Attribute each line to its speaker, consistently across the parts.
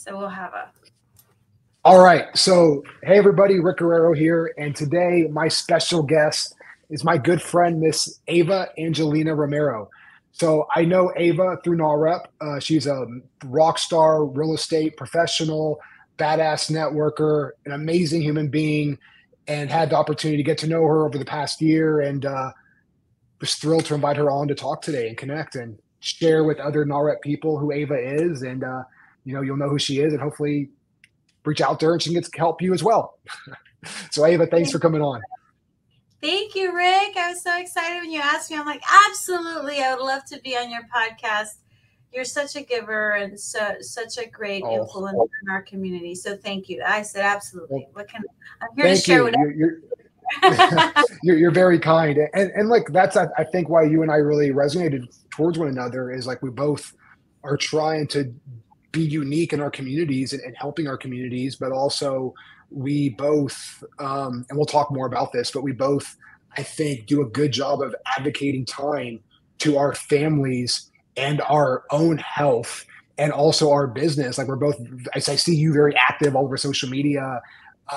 Speaker 1: So we'll have a.
Speaker 2: All right. So, hey, everybody, Rick Guerrero here. And today, my special guest is my good friend, Miss Eva Angelina Romero. So, I know Eva through NAREP. She's a rock star, real estate professional, badass networker, an amazing human being, and had the opportunity to get to know her over the past year. And was thrilled to invite her on to talk today and connect and share with other NAREP people who Eva is. And, you'll know who she is, and hopefully reach out to her and she can help you as well. So Eva, thanks for coming on.
Speaker 1: Thank you, Rick. I was so excited when you asked me. I'm like, absolutely. I would love to be on your podcast. You're such a giver and such a great influence in our community. So thank you. I said, absolutely. I'm here to share whatever.
Speaker 2: You're very kind. And like, that's, I think why you and I really resonated towards one another is like, we both are trying to be unique in our communities and helping our communities, but also we both, and we'll talk more about this, but we both, I think, do a good job of advocating time to our families and our own health and also our business. Like we're both, I see you very active all over social media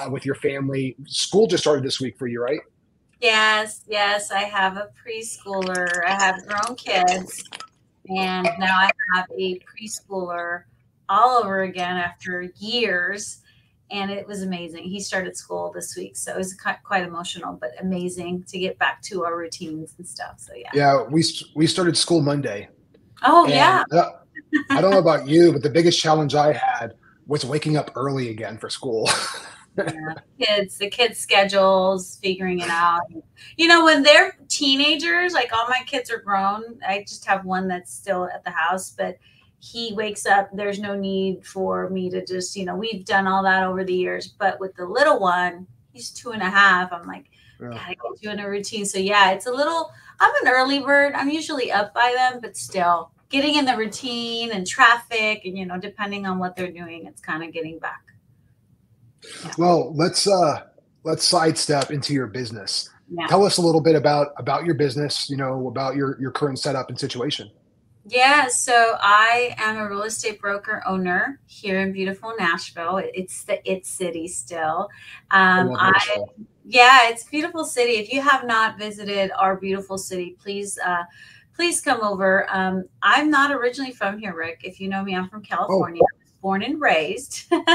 Speaker 2: with your family. School just started this week for you, right?
Speaker 1: Yes. I have a preschooler. I have grown kids, and now I have a preschooler all over again after years, and it was amazing. He started school this week, so it was quite emotional, but amazing to get back to our routines and stuff. So
Speaker 2: yeah, we started school Monday.
Speaker 1: Oh, yeah.
Speaker 2: I don't know about you, but the biggest challenge I had was waking up early again for school.
Speaker 1: The kids schedules, figuring it out. When they're teenagers, like all my kids are grown. I just have one that's still at the house, but he wakes up. There's no need for me to just, we've done all that over the years. But with the little one, he's 2.5. I'm like, gotta get you in a routine. So yeah, it's a little, I'm an early bird. I'm usually up by them, but still getting in the routine and traffic and, depending on what they're doing, it's kind of getting back.
Speaker 2: Yeah. Well, let's sidestep into your business.
Speaker 1: Yeah.
Speaker 2: Tell us a little bit about your business, about your current setup and situation.
Speaker 1: Yeah, so I am a real estate broker owner here in beautiful Nashville. It's the It City still. It's a beautiful city. If you have not visited our beautiful city, please come over. I'm not originally from here, Rick. If you know me, I'm from California. I was born and raised. And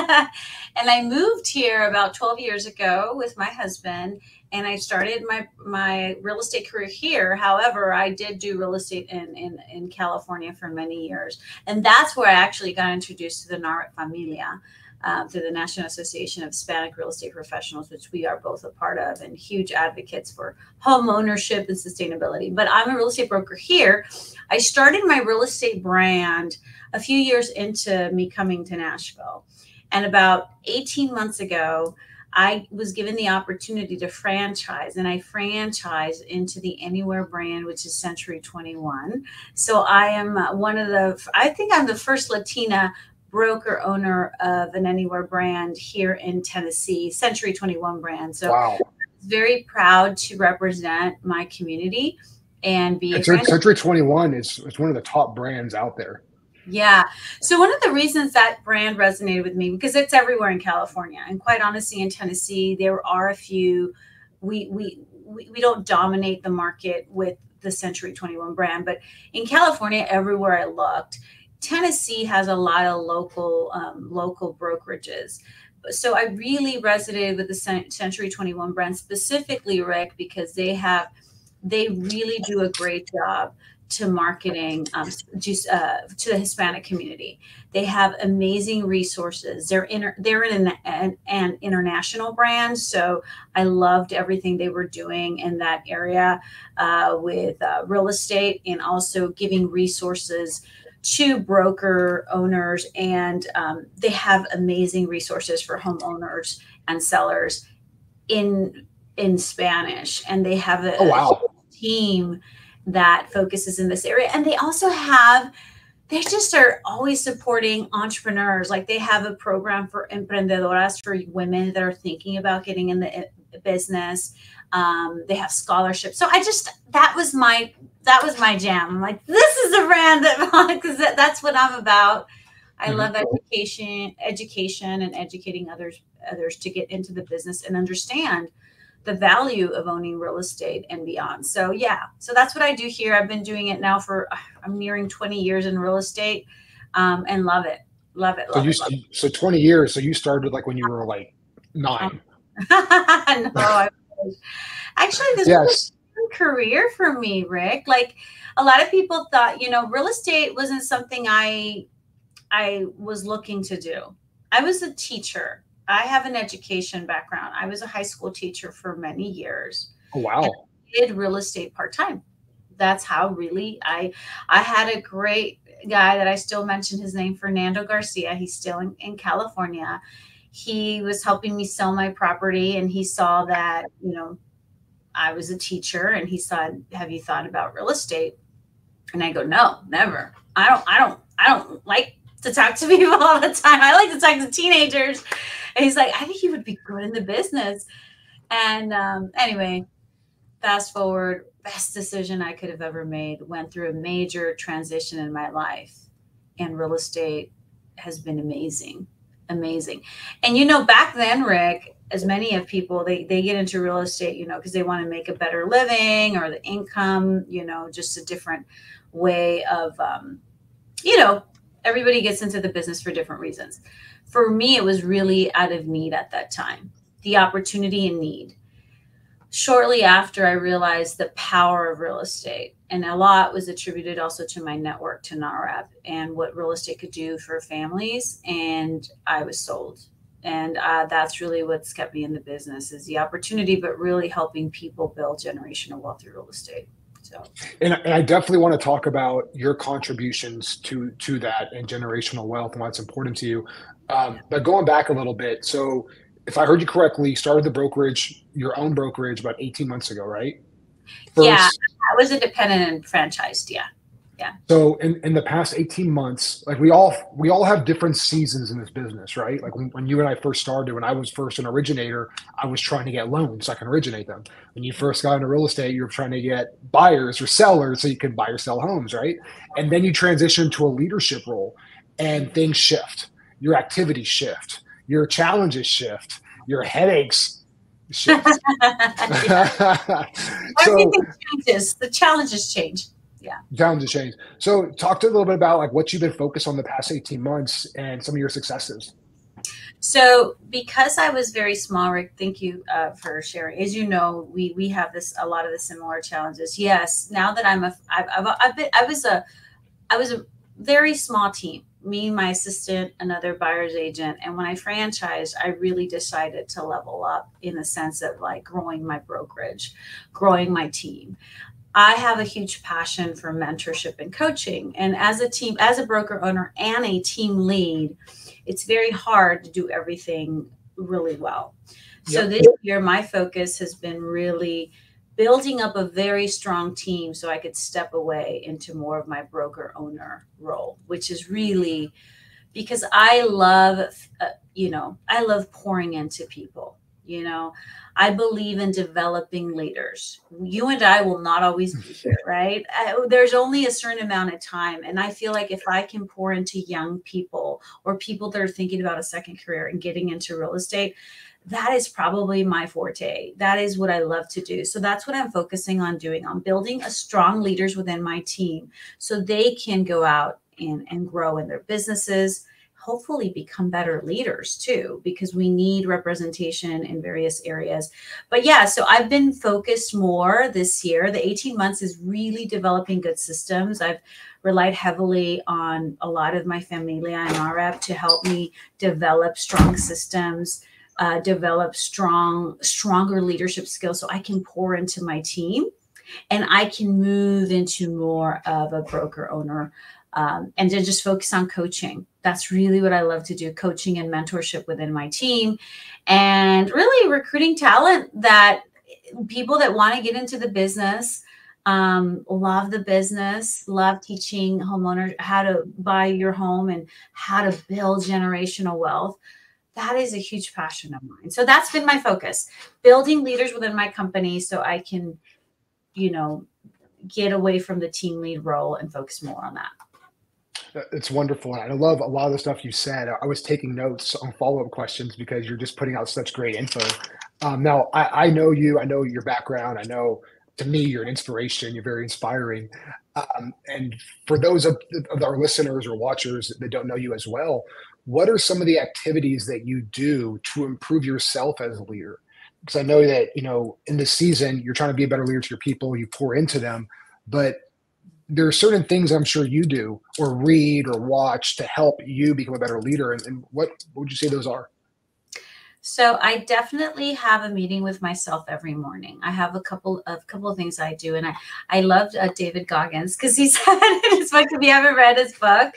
Speaker 1: I moved here about 12 years ago with my husband. And I started my real estate career here. However, I did do real estate in California for many years. And that's where I actually got introduced to the NAREP Familia through the National Association of Hispanic Real Estate Professionals, which we are both a part of, and huge advocates for home ownership and sustainability. But I'm a real estate broker here. I started my real estate brand a few years into me coming to Nashville. And about 18 months ago, I was given the opportunity to franchise, and I franchised into the Anywhere brand, which is Century 21. So I am I think I'm the first Latina broker owner of an Anywhere brand here in Tennessee, Century 21 brand. So wow. I'm very proud to represent my community and be
Speaker 2: Century 21 is one of the top brands out there.
Speaker 1: Yeah. So one of the reasons that brand resonated with me, because it's everywhere in California, and quite honestly, in Tennessee, there are a few, we don't dominate the market with the Century 21 brand, but in California, everywhere I looked, Tennessee has a lot of local brokerages. So I really resonated with the Century 21 brand specifically, Rick, because they really do a great job to marketing to the Hispanic community. They have amazing resources. They're an international brand, so I loved everything they were doing in that area with real estate, and also giving resources to broker owners. And they have amazing resources for homeowners and sellers in Spanish, and they have a team that focuses in this area. And they also they just are always supporting entrepreneurs. Like they have a program for emprendedoras, for women that are thinking about getting in the business. They have scholarships. So that was my jam. I'm like, this is a brand because that's what I'm about. I love education and educating others to get into the business and understand the value of owning real estate and beyond. So yeah, so that's what I do here. I've been doing it now for I'm nearing 20 years in real estate, and love it, love it,
Speaker 2: So
Speaker 1: love it, love
Speaker 2: so 20 years. So you started like when you were like
Speaker 1: it.
Speaker 2: 9.
Speaker 1: No, actually, this was
Speaker 2: Yes.
Speaker 1: a career for me, Rick. Like a lot of people thought, real estate wasn't something I was looking to do. I was a teacher. I have an education background. I was a high school teacher for many years,
Speaker 2: Oh,
Speaker 1: and
Speaker 2: wow.
Speaker 1: I did real estate part time. That's how really I had a great guy that I still mention his name, Fernando Garcia. He's still in California. He was helping me sell my property, and he saw that I was a teacher, and he said, "Have you thought about real estate?" And I go, "No, never. I don't like to talk to people all the time. I like to talk to teenagers." And he's like, "I think you would be good in the business." And anyway, fast forward, best decision I could have ever made. Went through a major transition in my life, and real estate has been amazing, amazing. And back then, Rick, as many of people, they get into real estate, because they want to make a better living or the income, just a different way of, everybody gets into the business for different reasons. For me, it was really out of need at that time, the opportunity and need. Shortly after, I realized the power of real estate, and a lot was attributed also to my network to NAREP and what real estate could do for families. And I was sold. And that's really what's kept me in the business, is the opportunity, but really helping people build generational wealth through real estate. So,
Speaker 2: And I definitely want to talk about your contributions to that and generational wealth and why it's important to you. But going back a little bit, so if I heard you correctly, you started the brokerage, your own brokerage, about 18 months ago, right?
Speaker 1: yeah,
Speaker 2: First,
Speaker 1: I was independent and franchised. Yeah. Yeah.
Speaker 2: so in the past 18 months, like we all have different seasons in this business, right? Like when you and I first started, when I was first an originator, I was trying to get loans so I can originate them. When you first got into real estate, you were trying to get buyers or sellers so you could buy or sell homes, right? And then you transition to a leadership role and things shift. Your activities shift, your challenges shift, your headaches shift. So
Speaker 1: Everything changes. The challenges change. Yeah.
Speaker 2: challenges change. So talk to a little bit about like what you've been focused on the past 18 months and some of your successes.
Speaker 1: So because I was very small, Rick, thank you for sharing. As you know, we have a lot of the similar challenges. Yes. Now that I was a very small team, me, my assistant, another buyer's agent. And when I franchised, I really decided to level up in the sense of like growing my brokerage, growing my team. I have a huge passion for mentorship and coaching. And as a broker owner and a team lead, it's very hard to do everything really well. So
Speaker 2: Yep.
Speaker 1: this year, my focus has been really building up a very strong team so I could step away into more of my broker owner role, which is really because I love, I love pouring into people. I believe in developing leaders. You and I will not always be here, right? There's only a certain amount of time. And I feel like if I can pour into young people or people that are thinking about a second career and getting into real estate, that is probably my forte. That is what I love to do. So that's what I'm focusing on doing. I'm building a strong leaders within my team so they can go out and grow in their businesses, hopefully become better leaders too, because we need representation in various areas. But yeah, so I've been focused more this year. The 18 months is really developing good systems. I've relied heavily on a lot of my familia and RF to help me develop strong systems, develop stronger leadership skills so I can pour into my team and I can move into more of a broker owner and then just focus on coaching. That's really what I love to do, coaching and mentorship within my team and really recruiting talent that people that want to get into the business, love the business, love teaching homeowners how to buy your home and how to build generational wealth. That is a huge passion of mine. So that's been my focus, building leaders within my company so I can, get away from the team lead role and focus more on that.
Speaker 2: It's wonderful. And I love a lot of the stuff you said. I was taking notes on follow-up questions because you're just putting out such great info. Now, I know you, I know your background. I know to me, you're an inspiration. You're very inspiring. And for those of our listeners or watchers that don't know you as well, what are some of the activities that you do to improve yourself as a leader? Because I know that, in this season, you're trying to be a better leader to your people, you pour into them, but there are certain things I'm sure you do or read or watch to help you become a better leader. And what would you say those are?
Speaker 1: So I definitely have a meeting with myself every morning. I have a couple of things I do, and I loved David Goggins because he said in his book, if you haven't read his book,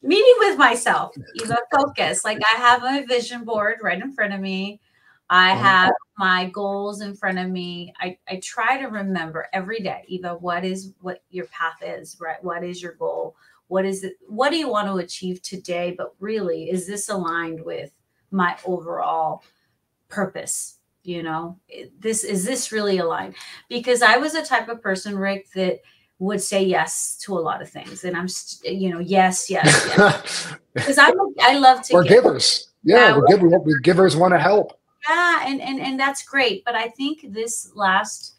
Speaker 1: meeting with myself, Eva, focus. Like I have my vision board right in front of me. I have my goals in front of me. I try to remember every day, Eva, what your path is, right? What is your goal? What is it? What do you want to achieve today? But really, is this aligned with my overall purpose? Is this really aligned? Because I was a type of person, Rick, that would say yes to a lot of things. And I'm, yes. Because I love to
Speaker 2: We're
Speaker 1: give.
Speaker 2: Givers. Yeah, we're givers want to help.
Speaker 1: Yeah. And that's great. But I think these last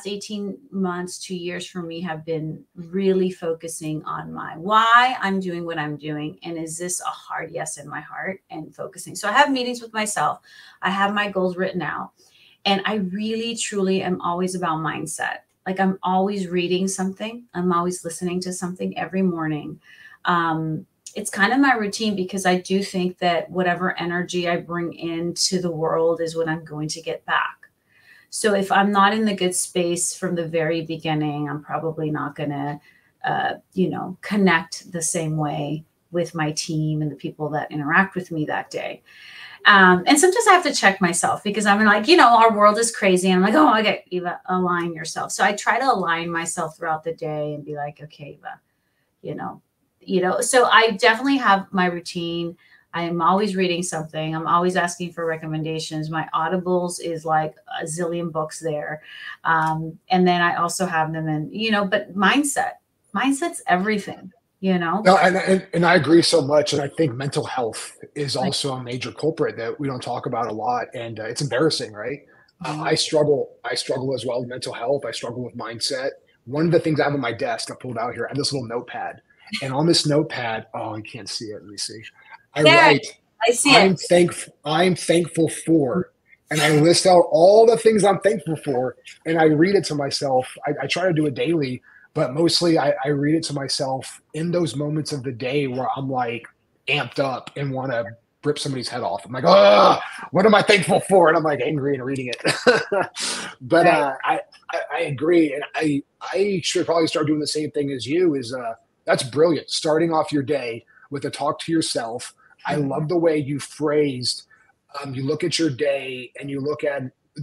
Speaker 1: 18 months, 2 years for me have been really focusing on why I'm doing what I'm doing. And is this a hard yes in my heart, and focusing. So I have meetings with myself. I have my goals written out, and I really, truly am always about mindset. Like I'm always reading something. I'm always listening to something every morning. It's kind of my routine because I do think that whatever energy I bring into the world is what I'm going to get back. So if I'm not in the good space from the very beginning, I'm probably not going to, connect the same way with my team and the people that interact with me that day. And sometimes I have to check myself because I'm like, our world is crazy. And I'm like, oh, okay, Eva, align yourself. So I try to align myself throughout the day and be like, okay, Eva, so I definitely have my routine. I am always reading something. I'm always asking for recommendations. My Audibles is like a zillion books there. And then I also have them in, but mindset's everything,
Speaker 2: No, and I agree so much. And I think mental health is also a major culprit that we don't talk about a lot. And it's embarrassing, right? I struggle as well with mental health. I struggle with mindset. One of the things I have on my desk, I pulled out here, I have this little notepad. And on this notepad, oh, you can't see it. Let me see. I write,
Speaker 1: I see
Speaker 2: I'm thankful for, and I list out all the things I'm thankful for, and I read it to myself. I try to do it daily, but mostly I read it to myself in those moments of the day where I'm like amped up and want to rip somebody's head off. I'm like, oh, what am I thankful for? And I'm like angry and reading it. But I agree, and I should probably start doing the same thing as you. That's brilliant. Starting off your day with a talk to yourself. I love the way you phrased, you look at your day and you look at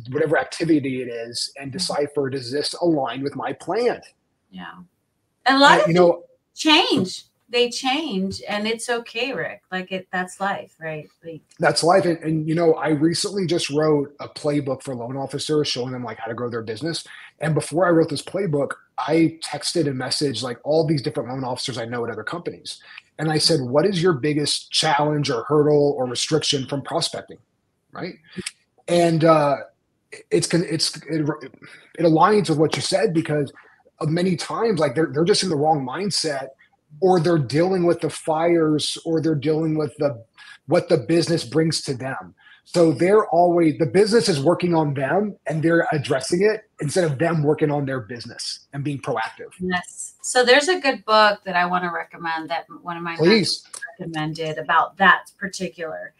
Speaker 2: whatever activity it is and decipher, does this align with my plan?
Speaker 1: Yeah. And a lot of people change. They change, and it's okay, Rick. That's life, right?
Speaker 2: That's life. And I recently just wrote a playbook for loan officers showing them like how to grow their business. And before I wrote this playbook, I texted and messaged like all these different loan officers I know at other companies. And I said, what is your biggest challenge or hurdle or restriction from prospecting? Right. And it aligns with what you said, because many times like they're just in the wrong mindset, or they're dealing with the fires, or they're dealing with what the business brings to them. So the business is working on them and they're addressing it instead of them working on their business and being proactive.
Speaker 1: Yes. So there's a good book that I want to recommend that one of my mentors recommended about that particular.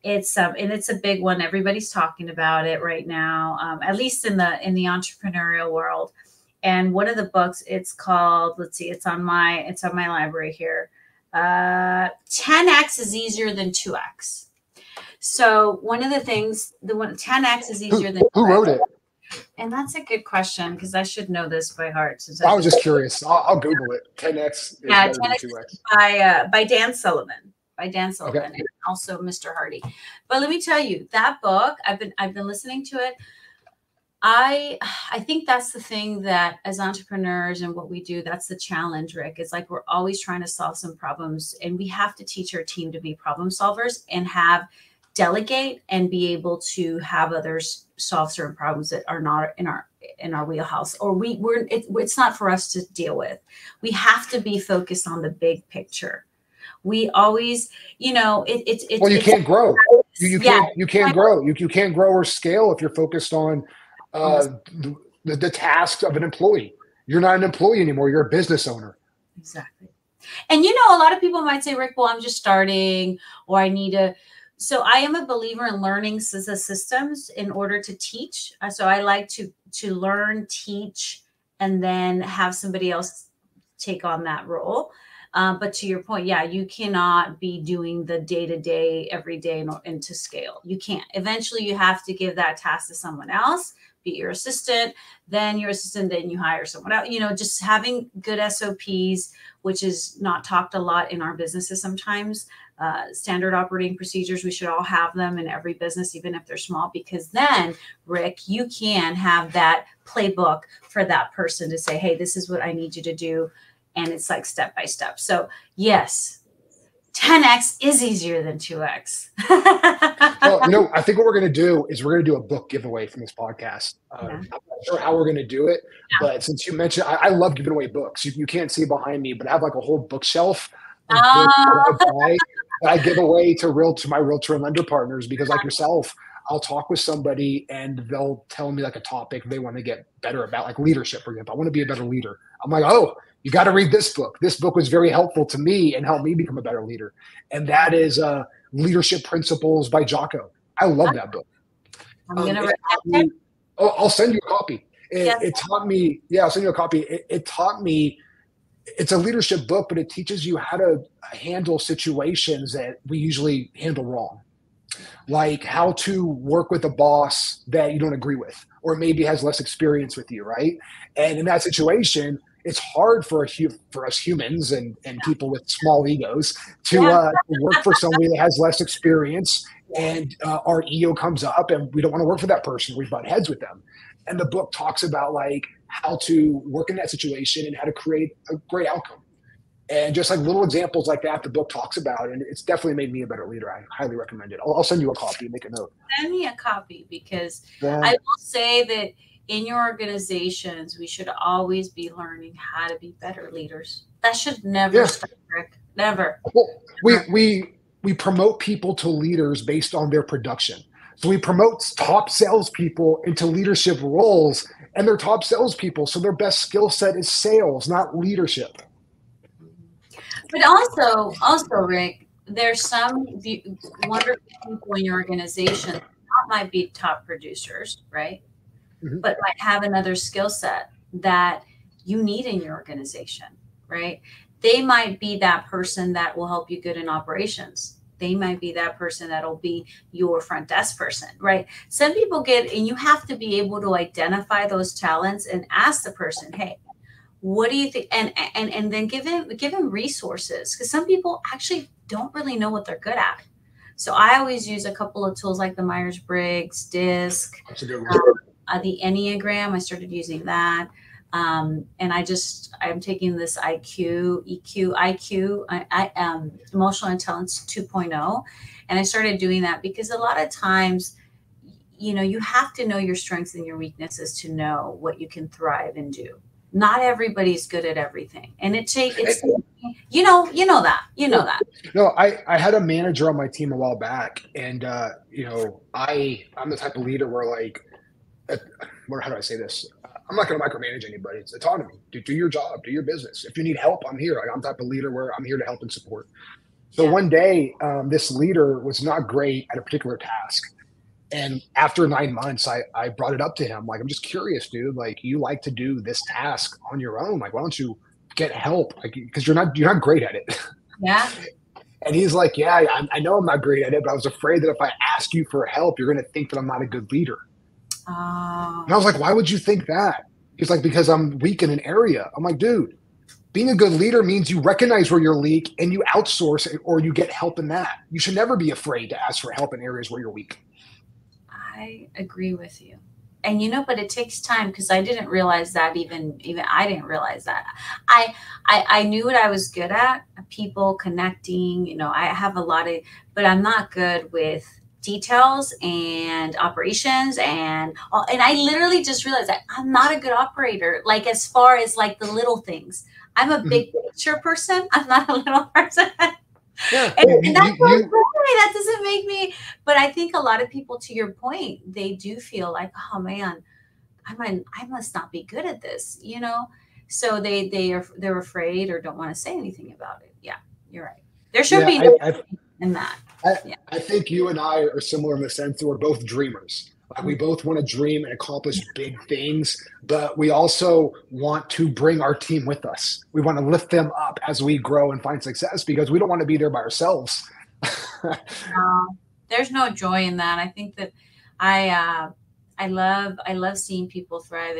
Speaker 1: It's and it's a big one. Everybody's talking about it right now, at least in the entrepreneurial world. And one of the books, it's called, let's see, it's on my library here. 10x is easier than 2x. So one of the things, 10x is easier than 2x.
Speaker 2: Who wrote it?
Speaker 1: And that's a good question, because I should know this by heart. Since
Speaker 2: I was just curious. I'll Google it. 10x is better than 2x.
Speaker 1: By Dan Sullivan. Okay. And also Mr. Hardy. But let me tell you, that book, I've been listening to it. I think that's the thing that as entrepreneurs and what we do, that's the challenge, Rick. It's like we're always trying to solve some problems, and we have to teach our team to be problem solvers and have delegate and be able to have others solve certain problems that are not in our wheelhouse, or it's not for us to deal with. We have to be focused on the big picture. We always, it's
Speaker 2: Well, you can't grow. You
Speaker 1: yeah,
Speaker 2: can't grow. You can't grow or scale if you're focused on the tasks of an employee. You're not an employee anymore. You're a business owner.
Speaker 1: Exactly. And a lot of people might say, Rick, well, I'm just starting, or I need to. So I am a believer in learning systems in order to teach. So I like to learn, teach, and then have somebody else take on that role. But to your point, yeah, you cannot be doing the day-to-day every day and to scale. You can't. Eventually, you have to give that task to someone else, be your assistant, then your assistant, then you hire someone else. Just having good SOPs, which is not talked a lot in our businesses sometimes. Standard operating procedures, we should all have them in every business, even if they're small, because then, Rick, you can have that playbook for that person to say, hey, this is what I need you to do. And it's like step by step. So yes, 10X is easier than 2X.
Speaker 2: Well, I think what we're going to do is we're going to do a book giveaway from this podcast. I'm not sure how we're going to do it, but since you mentioned, I love giving away books. You can't see behind me, but I have like a whole bookshelf of books that I give away to my realtor and lender partners, because like yourself, I'll talk with somebody and they'll tell me like a topic they want to get better about, like leadership, for example. I want to be a better leader. I'm like, oh, you got to read this book. This book was very helpful to me and helped me become a better leader. And that is Leadership Principles by Jocko. I love that book.
Speaker 1: I'm going to write that.
Speaker 2: I'll send you a copy. It taught me, I'll send you a copy. It taught me, it's a leadership book, but it teaches you how to handle situations that we usually handle wrong. Like how to work with a boss that you don't agree with, or maybe has less experience with you, right? And in that situation, it's hard for us humans and people with small egos to work for somebody that has less experience, and our ego comes up and we don't want to work for that person. We butt heads with them. And the book talks about like how to work in that situation and how to create a great outcome. And just like little examples like that, the book talks about, and it's definitely made me a better leader. I highly recommend it. I'll send you a copy and make a note.
Speaker 1: Send me a copy, because I will say that in your organizations, we should always be learning how to be better leaders. That should never stop, Rick. Never.
Speaker 2: Well, we promote people to leaders based on their production. So we promote top salespeople into leadership roles, and they're top salespeople. So their best skill set is sales, not leadership.
Speaker 1: But also, Rick, there's some wonderful people in your organization that might be top producers, right? Mm-hmm. But might have another skill set that you need in your organization, right? They might be that person that will help you good in operations. They might be that person that'll be your front desk person, right? Some people and you have to be able to identify those talents and ask the person, hey, what do you think? And then give him resources, because some people actually don't really know what they're good at. So I always use a couple of tools like the Myers-Briggs, DISC, the Enneagram. I started using that. And I'm taking this IQ, emotional intelligence 2.0. And I started doing that because a lot of times, you have to know your strengths and your weaknesses to know what you can thrive and do. Not everybody's good at everything. And you know that.
Speaker 2: No, I had a manager on my team a while back, and I'm the type of leader where how do I say this? I'm not going to micromanage anybody. It's autonomy. Do your job, do your business. If you need help, I'm here. I'm the type of leader where I'm here to help and support. So one day, this leader was not great at a particular task. And after 9 months, I brought it up to him. Like, I'm just curious, dude, like, you like to do this task on your own. Like, why don't you get help? Like, because you're not great at it.
Speaker 1: Yeah.
Speaker 2: And he's like, yeah, I know I'm not great at it, but I was afraid that if I ask you for help, you're going to think that I'm not a good leader. And I was like, why would you think that? He's like, because I'm weak in an area. I'm like, dude, being a good leader means you recognize where you're weak and you outsource it, or you get help in that. You should never be afraid to ask for help in areas where you're weak.
Speaker 1: I agree with you. And but it takes time, because I didn't realize that, even I didn't realize that. I knew what I was good at, people connecting, I have a lot of, but I'm not good with details and operations, and I literally just realized that I'm not a good operator, like as far as like the little things. I'm a big picture person. I'm not a little person.
Speaker 2: Yeah,
Speaker 1: And that's okay. That doesn't make me, but I think a lot of people, to your point, they do feel like, oh man, I must not be good at this, so they're afraid or don't want to say anything about it. Yeah, you're right. There should be no in that. Yeah.
Speaker 2: I think you and I are similar in the sense that we're both dreamers. Like, we both want to dream and accomplish big things, but we also want to bring our team with us. We want to lift them up as we grow and find success, because we don't want to be there by ourselves.
Speaker 1: There's no joy in that. I think that I love seeing people thrive,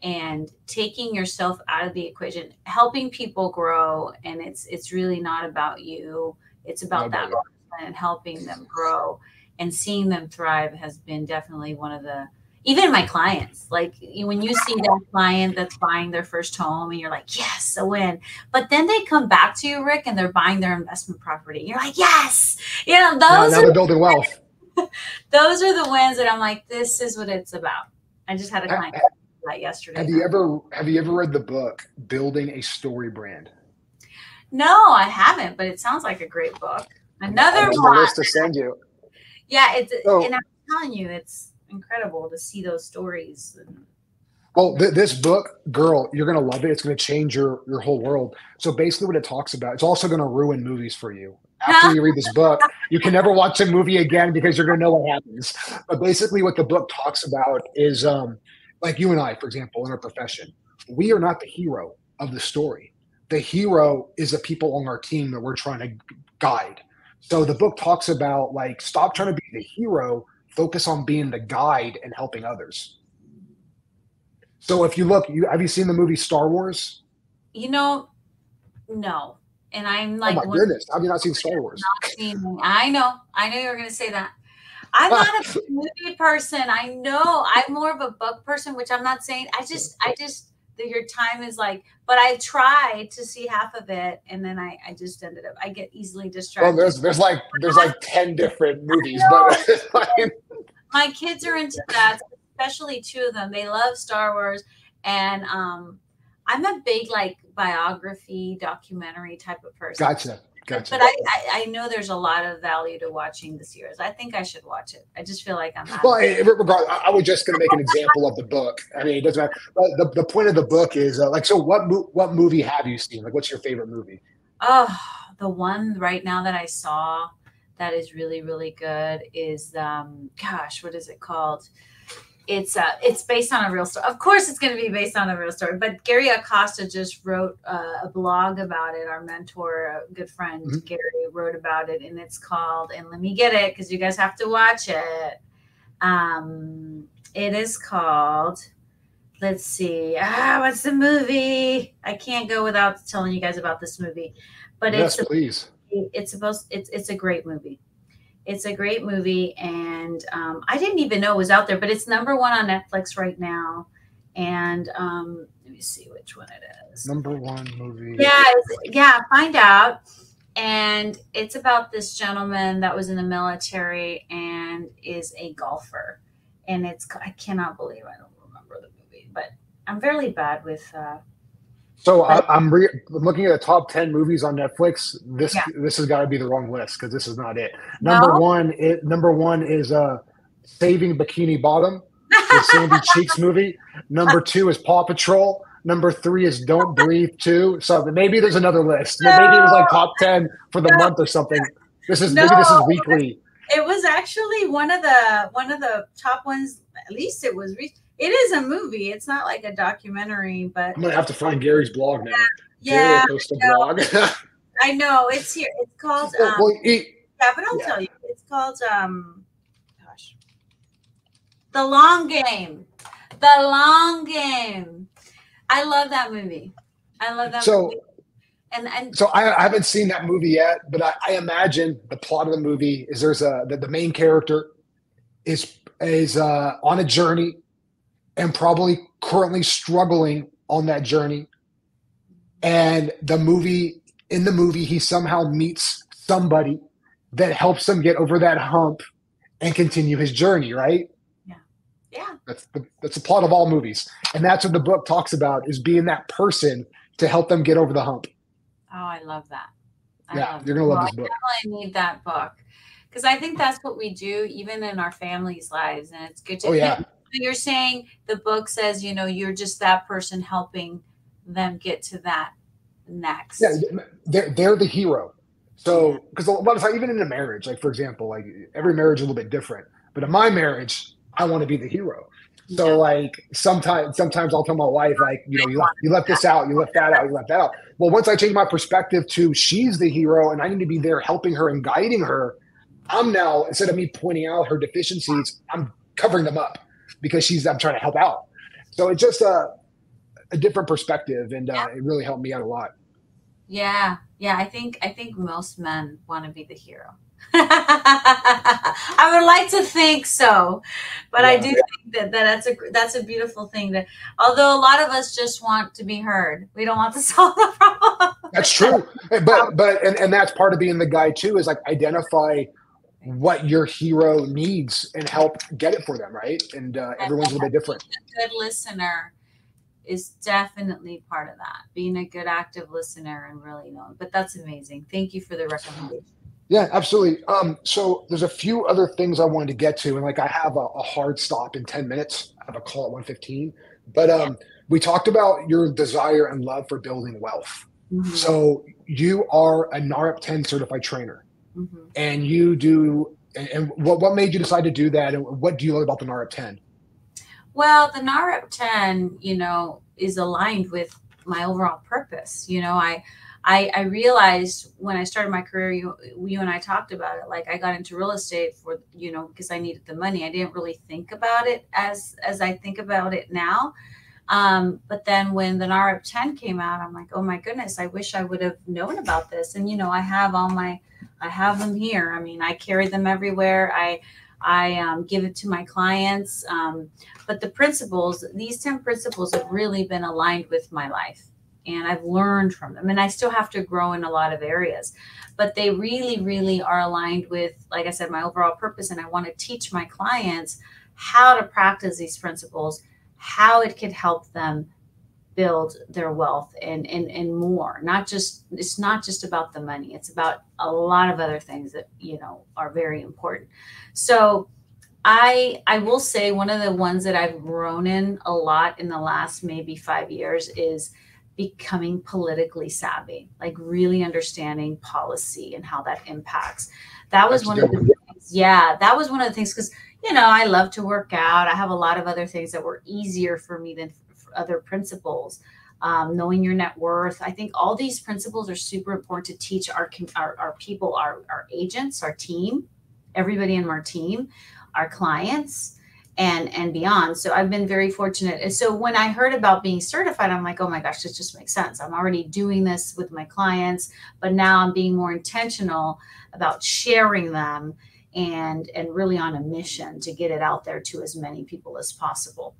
Speaker 1: and taking yourself out of the equation, helping people grow. And it's really not about you. It's about that person, and helping them grow and seeing them thrive has been definitely one of the, even my clients, like when you see that client that's buying their first home and you're like, yes, a win. But then they come back to you, Rick, and they're buying their investment property. You're like, yes, those
Speaker 2: now they're building wealth.
Speaker 1: Those are the wins that I'm like, this is what it's about. I just had a client that yesterday.
Speaker 2: Have you ever read the book Building a Story Brand?
Speaker 1: No, I haven't, but it sounds like a great book. Another one.
Speaker 2: List to send you.
Speaker 1: Yeah, and I'm telling you, it's incredible to see those stories.
Speaker 2: Well, this book, girl, you're going to love it. It's going to change your whole world. So basically what it talks about, it's also going to ruin movies for you. After you read this book, you can never watch a movie again, because you're going to know what happens. But basically what the book talks about is, like you and I, for example, in our profession, we are not the hero of the story. The hero is the people on our team that we're trying to guide. So the book talks about, like, stop trying to be the hero, focus on being the guide and helping others. So if you look, have you seen the movie Star Wars?
Speaker 1: No. And I'm like,
Speaker 2: oh my goodness, have you not seen Star Wars?
Speaker 1: I know you were going to say that. I'm not a movie person. I know I'm more of a book person, which I'm not saying. I just your time is like, but I tried to see half of it, and then I just ended up, I get easily distracted.
Speaker 2: Well, there's like 10 different movies, but
Speaker 1: my kids are into that, especially two of them. They love Star Wars, and I'm a big like biography, documentary type of person.
Speaker 2: Gotcha.
Speaker 1: But I know there's a lot of value to watching the series. I think I should watch it. I just feel like I'm not.
Speaker 2: Well, I was just going to make an example of the book. I mean, it doesn't matter. But the point of the book is like, so what movie have you seen? Like, what's your favorite movie?
Speaker 1: Oh, the one right now that I saw that is really, really good is, gosh, what is it called? It's based on a real story. Of course, it's going to be based on a real story. But Gary Acosta just wrote a blog about it. Our mentor, a good friend, Gary, wrote about it, and it's called. And let me get it, because you guys have to watch it. It is called. Let's see. What's the movie? I can't go without telling you guys about this movie. But
Speaker 2: please.
Speaker 1: It's a great movie. It's a great movie, and I didn't even know it was out there, but it's #1 on Netflix right now. And let me see which one it is.
Speaker 2: #1 movie.
Speaker 1: Yeah, find out. And it's about this gentleman that was in the military and is a golfer. And I cannot believe I don't remember the movie, but I'm fairly bad with.
Speaker 2: So I'm looking at the top 10 movies on Netflix. This has got to be the wrong list, because this is not it. Number one is Saving Bikini Bottom, the Sandy Cheeks movie. Number 2 is Paw Patrol. Number 3 is Don't Breathe 2. So maybe there's another list. Maybe it was like top 10 for the month or something. Maybe this is weekly.
Speaker 1: It was actually one of the top ones. At least it was. It is a movie. It's not like a documentary, but
Speaker 2: I'm gonna have to find Gary's blog now.
Speaker 1: Yeah,
Speaker 2: blog.
Speaker 1: I know it's here. It's called. But I'll tell you. It's called. Gosh, The Long Game. The Long Game. I love that movie. Movie. And
Speaker 2: so I haven't seen that movie yet, but I imagine the plot of the movie is the main character is on a journey and probably currently struggling on that journey. And in the movie, he somehow meets somebody that helps him get over that hump and continue his journey, right?
Speaker 1: Yeah. Yeah.
Speaker 2: That's the plot of all movies. And that's what the book talks about, is being that person to help them get over the hump.
Speaker 1: Oh, I love that.
Speaker 2: Yeah, you're gonna love this book.
Speaker 1: I definitely need that book, because I think that's what we do even in our families' lives. And it's good to,
Speaker 2: Oh yeah.
Speaker 1: You're saying the book says, you're just that person helping them get to that next.
Speaker 2: Yeah, they're the hero. So, because a lot of times, even in a marriage, like for example, like every marriage is a little bit different. But in my marriage, I want to be the hero. So like sometimes I'll tell my wife, like, you left this out, you left that out, you left that out. Well, once I change my perspective to she's the hero and I need to be there helping her and guiding her, I'm now, instead of me pointing out her deficiencies, I'm covering them up because I'm trying to help out. So it's just a different perspective, and it really helped me out a lot.
Speaker 1: Yeah. I think most men want to be the hero. I would like to think so, but I do think that's a beautiful thing. That although a lot of us just want to be heard, we don't want to solve the problem.
Speaker 2: That's true, but that's part of being the guy too, is like identify what your hero needs and help get it for them, right? And everyone's a little bit different.
Speaker 1: A good listener is definitely part of that. Being a good active listener and really knowing. But that's amazing. Thank you for the recommendation.
Speaker 2: Yeah, absolutely. So there's a few other things I wanted to get to, and like I have a hard stop in 10 minutes. I have a call at 1:15. But we talked about your desire and love for building wealth. Mm-hmm. So you are a NARP 10 certified trainer. Mm-hmm. And you do, and what made you decide to do that? And what do you love about the NARP 10?
Speaker 1: Well, the NARP 10, is aligned with my overall purpose. I realized when I started my career, you and I talked about it, like I got into real estate for, because I needed the money. I didn't really think about it as I think about it now. But then when the NARP 10 came out, I'm like, oh my goodness, I wish I would have known about this. And, I have them here. I mean, I carry them everywhere. I give it to my clients. But the principles, these 10 principles have really been aligned with my life. And I've learned from them. And I still have to grow in a lot of areas. But they really, really are aligned with, like I said, my overall purpose. And I want to teach my clients how to practice these principles, how it could help them build their wealth and more. It's not just about the money. It's about a lot of other things that, are very important. So I will say one of the ones that I've grown in a lot in the last maybe 5 years is becoming politically savvy, like really understanding policy and how that impacts. That was one of the things. Yeah, that was one of the things, because, I love to work out. I have a lot of other things that were easier for me than other principles. Knowing your net worth. I think all these principles are super important to teach our people, our agents, our team, everybody in our team, our clients, and beyond. So I've been very fortunate. And so when I heard about being certified, I'm like, oh my gosh, this just makes sense. I'm already doing this with my clients, but now I'm being more intentional about sharing them and really on a mission to get it out there to as many people as possible.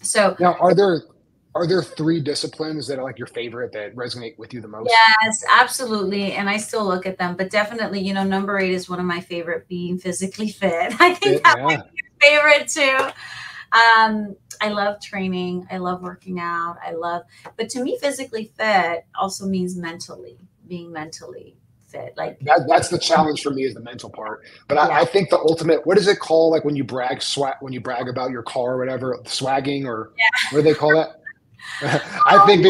Speaker 1: So
Speaker 2: now, are there 3 disciplines that are like your favorite, that resonate with you the most?
Speaker 1: Yes, absolutely. And I still look at them, but definitely, number 8 is one of my favorite, being physically fit. I think that might be your favorite too. I love training. I love working out. But to me, physically fit also means being mentally fit. Like
Speaker 2: that's the challenge for me, is the mental part. But I think the ultimate, what is it called? Like when you brag about your car or whatever, swagging, or what do they call that? I think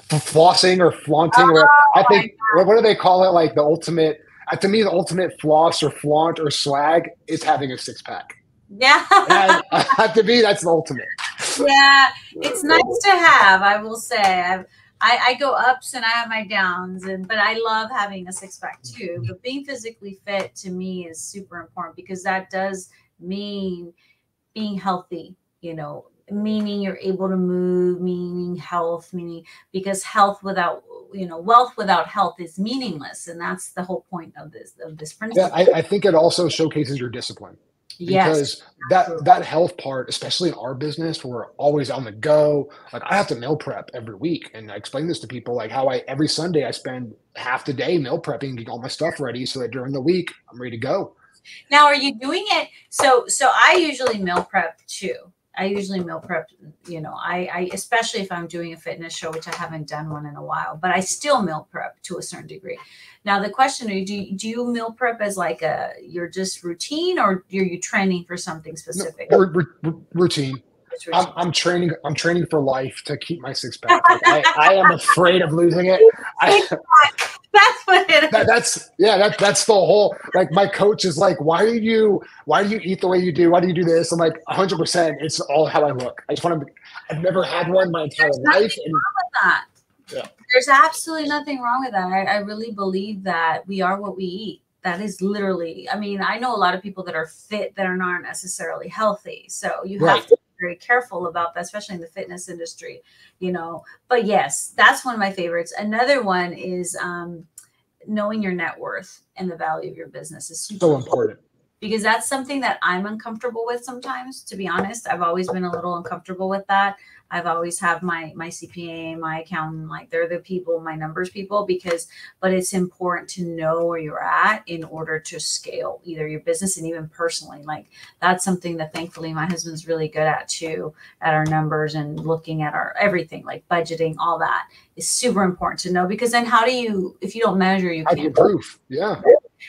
Speaker 2: flossing or flaunting. I think, what do they call it? Like the ultimate, to me, the ultimate floss or flaunt or swag is having a 6-pack.
Speaker 1: Yeah.
Speaker 2: To me, that's the ultimate.
Speaker 1: Yeah. It's nice to have, I will say. I go ups and I have my downs, but I love having a 6-pack too. But being physically fit to me is super important, because that does mean being healthy, meaning you're able to move, meaning health, because health without, wealth without health is meaningless. And that's the whole point of this principle.
Speaker 2: Yeah, I think it also showcases your discipline.
Speaker 1: Yes.
Speaker 2: because that health part, especially in our business, where we're always on the go. Like I have to meal prep every week, and I explain this to people, like how I every Sunday I spend half the day meal prepping, getting all my stuff ready, so that during the week I'm ready to go.
Speaker 1: Now, are you doing it? So I usually meal prep too. I usually meal prep, I especially if I'm doing a fitness show, which I haven't done one in a while, but I still meal prep to a certain degree. Now, the question is, do you meal prep as like you're just routine, or are you training for something
Speaker 2: No,
Speaker 1: specific?
Speaker 2: routine.
Speaker 1: Just routine.
Speaker 2: I'm training for life to keep my six pack. Like I am afraid of losing it. I,
Speaker 1: That's what it is.
Speaker 2: that's the whole, like my coach is like, why do you eat the way you do? Why do you do this? I'm like 100%. It's all how I look. I just want to, I've never had one my entire
Speaker 1: There's
Speaker 2: life.
Speaker 1: nothing wrong with that.
Speaker 2: Yeah.
Speaker 1: There's absolutely nothing wrong with that. I really believe that we are what we eat. That is literally, I mean, I know a lot of people that are fit that are not necessarily healthy. So you have to be very careful about that, especially in the fitness industry, But yes, that's one of my favorites. Another one is knowing your net worth and the value of your business is super
Speaker 2: So important.
Speaker 1: because that's something that I'm uncomfortable with sometimes, to be honest. I've always been a little uncomfortable with that. I've always have my CPA, my accountant, like they're the people, my numbers people, but it's important to know where you're at in order to scale either your business and even personally. Like that's something that thankfully my husband's really good at too, at our numbers and looking at our everything, like budgeting, all that is super important to know, because then if you don't measure, you
Speaker 2: How do you
Speaker 1: can't
Speaker 2: improve? Yeah.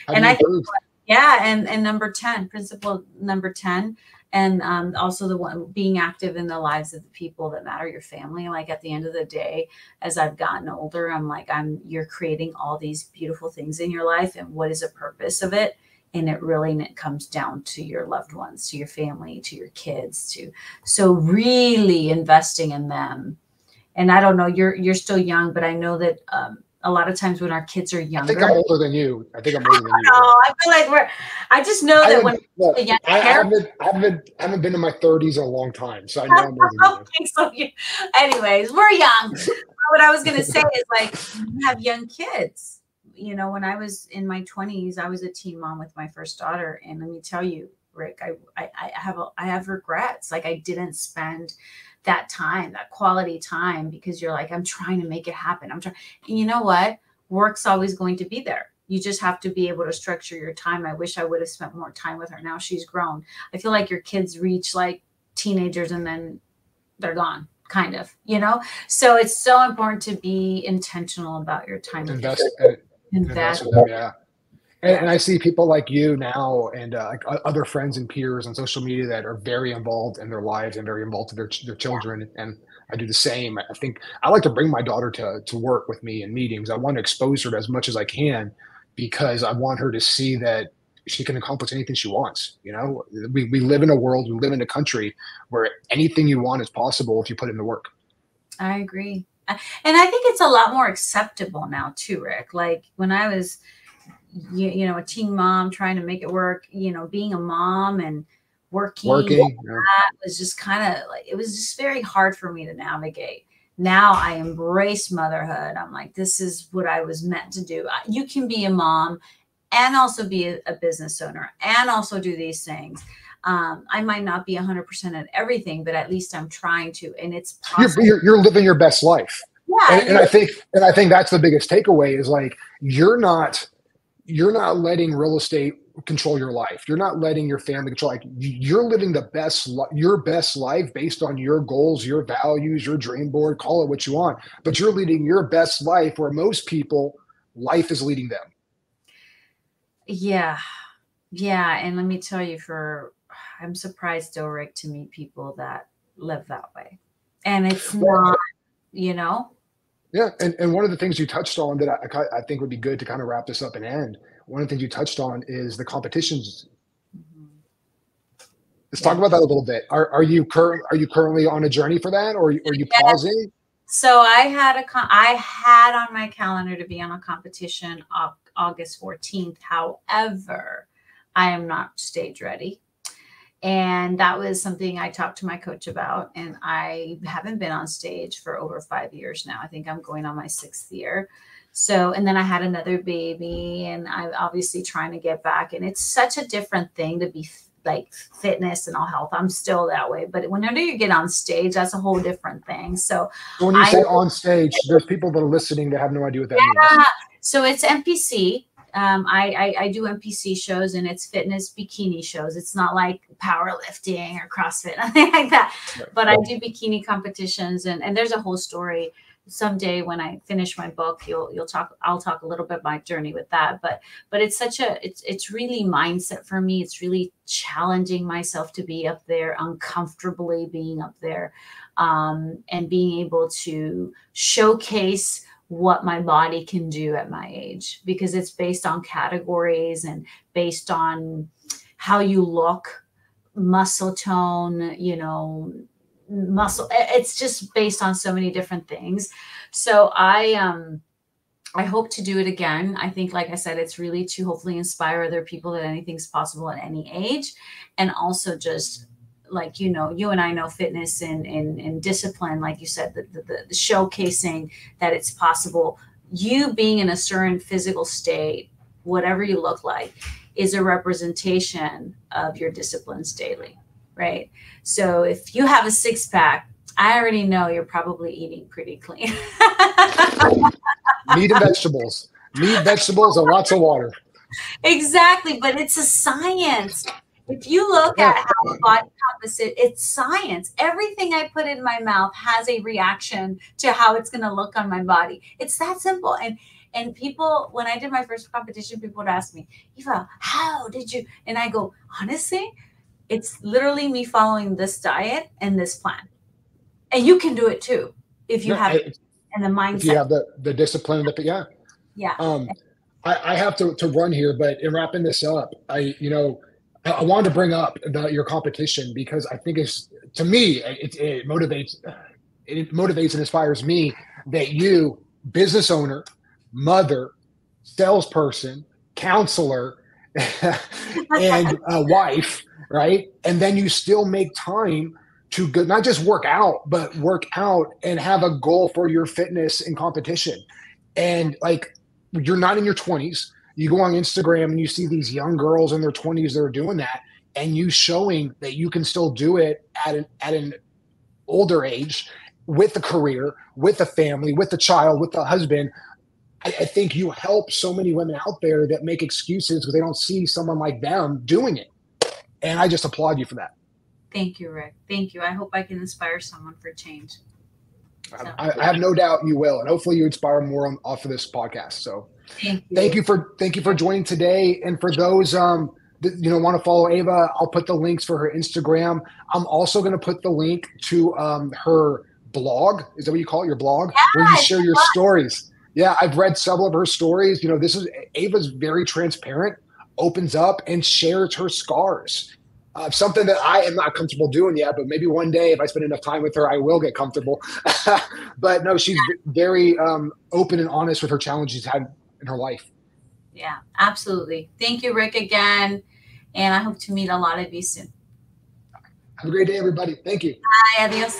Speaker 1: And I think, yeah, and number 10, principle number 10, and also the one being active in the lives of the people that matter, your family. Like at the end of the day, as I've gotten older, I'm like, you're creating all these beautiful things in your life, and what is the purpose of it? And it comes down to your loved ones, to your family, to your kids, so really investing in them. And I don't know, you're still young, but I know that a lot of times when our kids are younger.
Speaker 2: I think I'm older than you. I think I'm older than you.
Speaker 1: I feel like I just know that when
Speaker 2: I haven't been in my 30s in a long time, so I know I'm older than you.
Speaker 1: Anyways, we're young. What I was going to say is, like, you have young kids. When I was in my 20s, I was a teen mom with my first daughter, and let me tell you, Rick, I have regrets. Like I didn't spend that time, that quality time, because you're like, I'm trying to make it happen. I'm trying. And you know what? Work's always going to be there. You just have to be able to structure your time. I wish I would have spent more time with her. Now she's grown. I feel like your kids reach like teenagers and then they're gone, kind of, So it's so important to be intentional about your time.
Speaker 2: Invest in them, yeah. And I see people like you now and like other friends and peers on social media that are very involved in their lives and very involved with their children. And I do the same. I think I like to bring my daughter to work with me in meetings. I want to expose her to as much as I can, because I want her to see that she can accomplish anything she wants. We live in a world, we live in a country where anything you want is possible if you put in the work. I
Speaker 1: agree. And I think it's a lot more acceptable now too, Rick. Like when I was a teen mom trying to make it work, being a mom and working that was just kind of like, it was just very hard for me to navigate. Now I embrace motherhood. I'm like, this is what I was meant to do. You can be a mom and also be a business owner and also do these things. I might not be 100% at everything, but at least I'm trying to, and it's possible.
Speaker 2: You're living your best life.
Speaker 1: Yeah.
Speaker 2: And I think that's the biggest takeaway is like, you're not letting real estate control your life. You're not letting your family control. Like you're living your best life based on your goals, your values, your dream board, call it what you want, but you're leading your best life where most people, life is leading them.
Speaker 1: Yeah. Yeah. And let me tell you, I'm surprised still, Rick, to meet people that live that way. And it's not,
Speaker 2: Yeah. And one of the things you touched on that I think would be good to kind of wrap this up and end. One of the things you touched on is the competitions. Mm-hmm. Let's talk about that a little bit. Are you currently on a journey for that, or are you pausing?
Speaker 1: So I had on my calendar to be on a competition August 14th. However, I am not stage ready. And that was something I talked to my coach about. And I haven't been on stage for over 5 years now. I think I'm going on my 6th year. So, and then I had another baby, and I'm obviously trying to get back. And it's such a different thing to be like fitness and all health. I'm still that way. But whenever you get on stage, that's a whole different thing. So
Speaker 2: when you say on stage, there's people that are listening that have no idea what that means.
Speaker 1: So it's NPC. I do NPC shows, and it's fitness bikini shows. It's not like powerlifting or CrossFit, nothing like that. Right. But I do bikini competitions, and there's a whole story. Someday when I finish my book, I'll talk a little bit my journey with that. But it's it's really mindset for me. It's really challenging myself to be up there, uncomfortably being up there, and being able to showcase what my body can do at my age, because it's based on categories and based on how you look, muscle tone, muscle. It's just based on so many different things. So I hope to do it again. I think, like I said, it's really to hopefully inspire other people that anything's possible at any age. And also just like, you and I know fitness and discipline, like you said, the showcasing that it's possible. You being in a certain physical state, whatever you look like, is a representation of your disciplines daily, right? So if you have a six-pack, I already know you're probably eating pretty clean.
Speaker 2: Meat and vegetables, and lots of water.
Speaker 1: Exactly, but it's a science. If you look at how body composite, it's science. Everything I put in my mouth has a reaction to how it's going to look on my body. It's that simple. And people, when I did my first competition, people would ask me, Eva, how did you? And I go, honestly, it's literally me following this diet and this plan. And you can do it too if you have and the mindset. If
Speaker 2: you have the discipline,
Speaker 1: yeah.
Speaker 2: I have to run here, but in wrapping this up, I wanted to bring up your competition, because I think to me, it motivates and inspires me that you, business owner, mother, salesperson, counselor, and wife, right? And then you still make time to not just work out, but work out and have a goal for your fitness and competition. And like, you're not in your 20s. You go on Instagram and you see these young girls in their 20s that are doing that, and you showing that you can still do it at an older age, with a career, with a family, with a child, with a husband. I think you help so many women out there that make excuses because they don't see someone like them doing it. And I just applaud you for that.
Speaker 1: Thank you, Rick. Thank you. I hope I can inspire someone for change.
Speaker 2: So. I have no doubt you will, and hopefully you inspire more off of this podcast. So thank you for joining today. And for those that want to follow Eva, I'll put the links for her Instagram. I'm also going to put the link to her blog. Is that what you call it, your blog?
Speaker 1: Yeah,
Speaker 2: where you share your stories. Yeah, I've read several of her stories. Eva's very transparent, opens up and shares her scars. Something that I am not comfortable doing yet, but maybe one day if I spend enough time with her, I will get comfortable. But no, she's very open and honest with her challenges she's had in her life.
Speaker 1: Yeah, absolutely. Thank you, Rick, again. And I hope to meet a lot of you soon.
Speaker 2: Have a great day, everybody. Thank you.
Speaker 1: Bye, adios.